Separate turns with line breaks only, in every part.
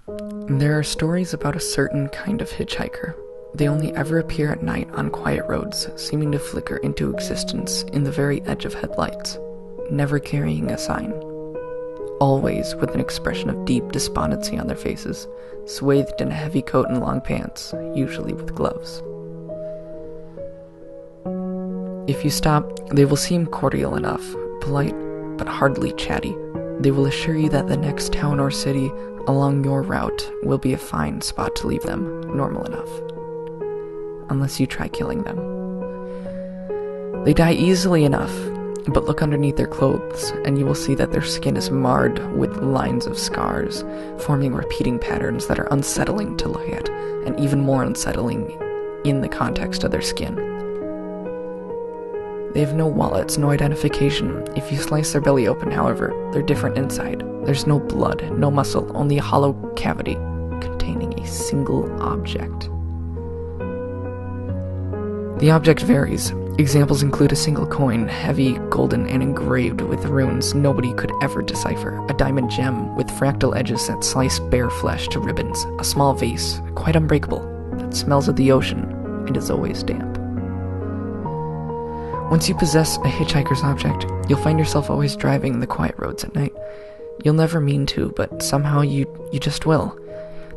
There are stories about a certain kind of hitchhiker. They only ever appear at night on quiet roads, seeming to flicker into existence in the very edge of headlights, never carrying a sign. Always with an expression of deep despondency on their faces, swathed in a heavy coat and long pants, usually with gloves. If you stop, they will seem cordial enough, polite, but hardly chatty. They will assure you that the next town or city along your route will be a fine spot to leave them, normal enough. Unless you try killing them. They die easily enough, but look underneath their clothes, and you will see that their skin is marred with lines of scars, forming repeating patterns that are unsettling to look at, and even more unsettling in the context of their skin. They have no wallets, no identification. If you slice their belly open, however, they're different inside. There's no blood, no muscle, only a hollow cavity containing a single object. The object varies. Examples include a single coin, heavy, golden, and engraved with runes nobody could ever decipher, a diamond gem with fractal edges that slice bare flesh to ribbons, a small vase, quite unbreakable, that smells of the ocean and is always damp. Once you possess a hitchhiker's object, you'll find yourself always driving the quiet roads at night. You'll never mean to, but somehow you just will.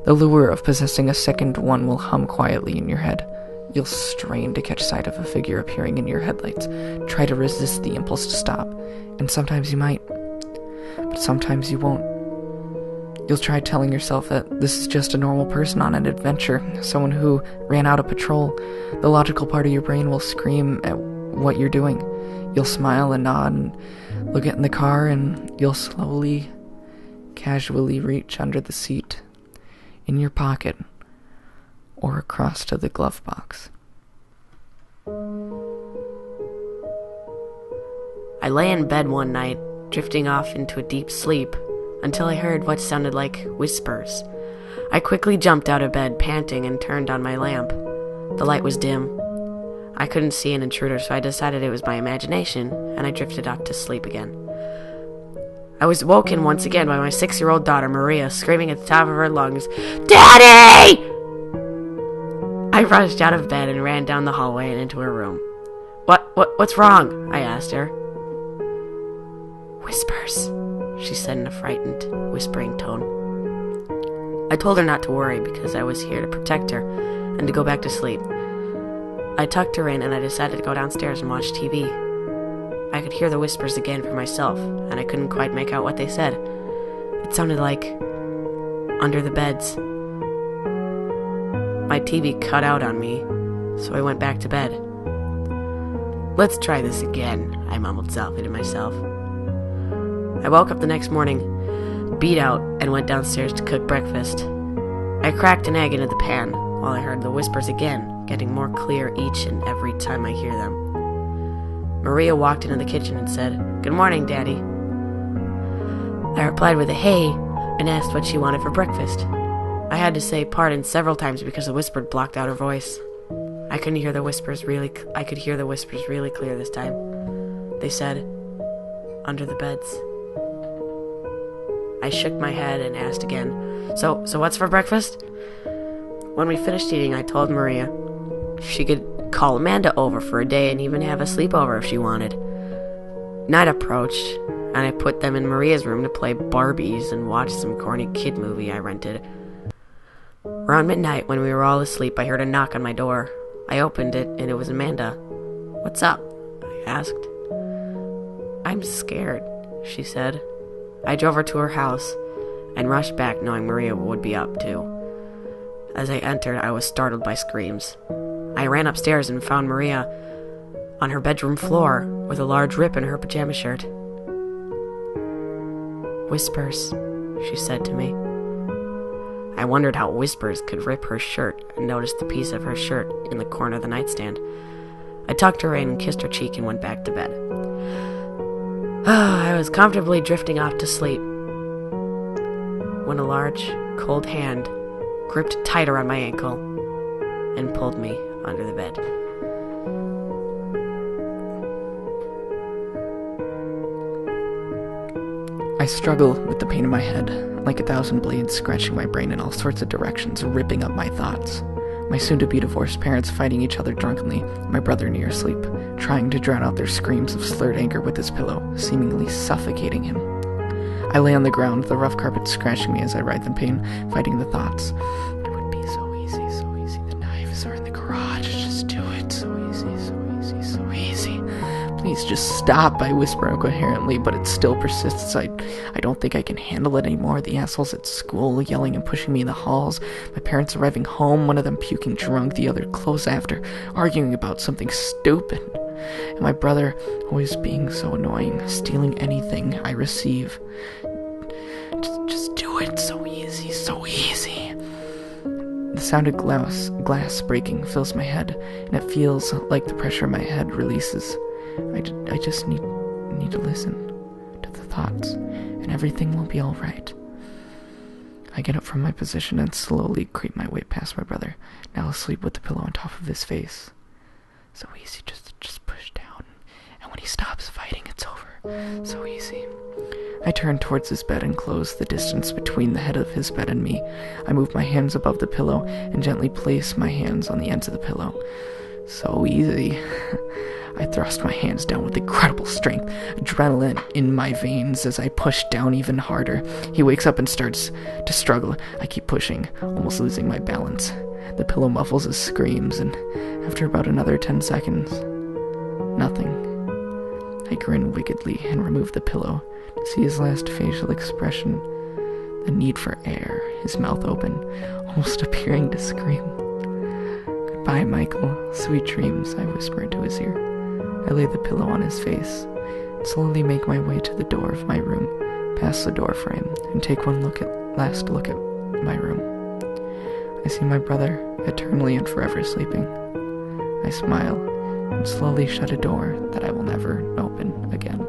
The lure of possessing a second one will hum quietly in your head. You'll strain to catch sight of a figure appearing in your headlights, try to resist the impulse to stop, and sometimes you might, but sometimes you won't. You'll try telling yourself that this is just a normal person on an adventure, someone who ran out of patrol. The logical part of your brain will scream at what you're doing. You'll smile and nod and look in the car, and you'll slowly, casually reach under the seat, in your pocket, or across to the glove box.
I lay in bed one night, drifting off into a deep sleep, until I heard what sounded like whispers. I quickly jumped out of bed, panting, and turned on my lamp. The light was dim. I couldn't see an intruder, so I decided it was my imagination, and I drifted off to sleep again. I was woken once again by my 6-year-old daughter, Maria, screaming at the top of her lungs, "Daddy!" I rushed out of bed and ran down the hallway and into her room. What's wrong?" I asked her. "Whispers," she said in a frightened, whispering tone. I told her not to worry because I was here to protect her and to go back to sleep. I tucked her in and I decided to go downstairs and watch TV. I could hear the whispers again for myself, and I couldn't quite make out what they said. It sounded like under the beds. My TV cut out on me, so I went back to bed. "Let's try this again," I mumbled softly to myself. I woke up the next morning, beat out, and went downstairs to cook breakfast. I cracked an egg into the pan while I heard the whispers again, getting more clear each and every time I hear them. Maria walked into the kitchen and said, "Good morning, Daddy." I replied with a "hey" and asked what she wanted for breakfast. I had to say pardon several times because the whisper blocked out her voice. I could hear the whispers really clear this time. They said, "Under the beds." I shook my head and asked again, So what's for breakfast?" When we finished eating, I told Maria she could call Amanda over for a day and even have a sleepover if she wanted. Night approached, and I put them in Maria's room to play Barbies and watch some corny kid movie I rented. Around midnight, when we were all asleep, I heard a knock on my door. I opened it, and it was Amanda. "What's up?" I asked. "I'm scared," she said. I drove her to her house and rushed back knowing Maria would be up too. As I entered, I was startled by screams. I ran upstairs and found Maria on her bedroom floor with a large rip in her pajama shirt. "Whispers," she said to me. I wondered how whispers could rip her shirt and noticed the piece of her shirt in the corner of the nightstand. I tucked her in and kissed her cheek and went back to bed. I was comfortably drifting off to sleep when a large, cold hand gripped tight around my ankle and pulled me under the bed.
I struggle with the pain in my head. like 1,000 blades scratching my brain in all sorts of directions, ripping up my thoughts. My soon-to-be divorced parents fighting each other drunkenly, my brother near asleep, trying to drown out their screams of slurred anger with his pillow, seemingly suffocating him. I lay on the ground, the rough carpet scratching me as I writhe in pain, fighting the thoughts. It would be so easy, so easy. The knives are in the garage, just do it. So easy, so easy, so easy. Please just stop, I whisper incoherently, but it still persists. I don't think I can handle it anymore. The assholes at school yelling and pushing me in the halls, my parents arriving home, one of them puking drunk, the other close after, arguing about something stupid. And my brother always being so annoying, stealing anything I receive. Just do it, so easy, so easy. The sound of glass breaking fills my head, and it feels like the pressure in my head releases. I just need to listen to the thoughts, and everything will be all right. I get up from my position and slowly creep my way past my brother, now asleep with the pillow on top of his face. So easy, just push down, and when he stops fighting, it's over. So easy. I turn towards his bed and close the distance between the head of his bed and me. I move my hands above the pillow and gently place my hands on the ends of the pillow. So easy. I thrust my hands down with incredible strength, adrenaline in my veins as I push down even harder. He wakes up and starts to struggle. I keep pushing, almost losing my balance. The pillow muffles his screams, and after about another 10 seconds, nothing. I grin wickedly and remove the pillow to see his last facial expression, the need for air, his mouth open, almost appearing to scream. Goodbye, Michael. Sweet dreams, I whisper into his ear. I lay the pillow on his face, and slowly make my way to the door of my room, past the door frame, and take one last look at my room. I see my brother, eternally and forever sleeping. I smile, and slowly shut a door that I will never open again.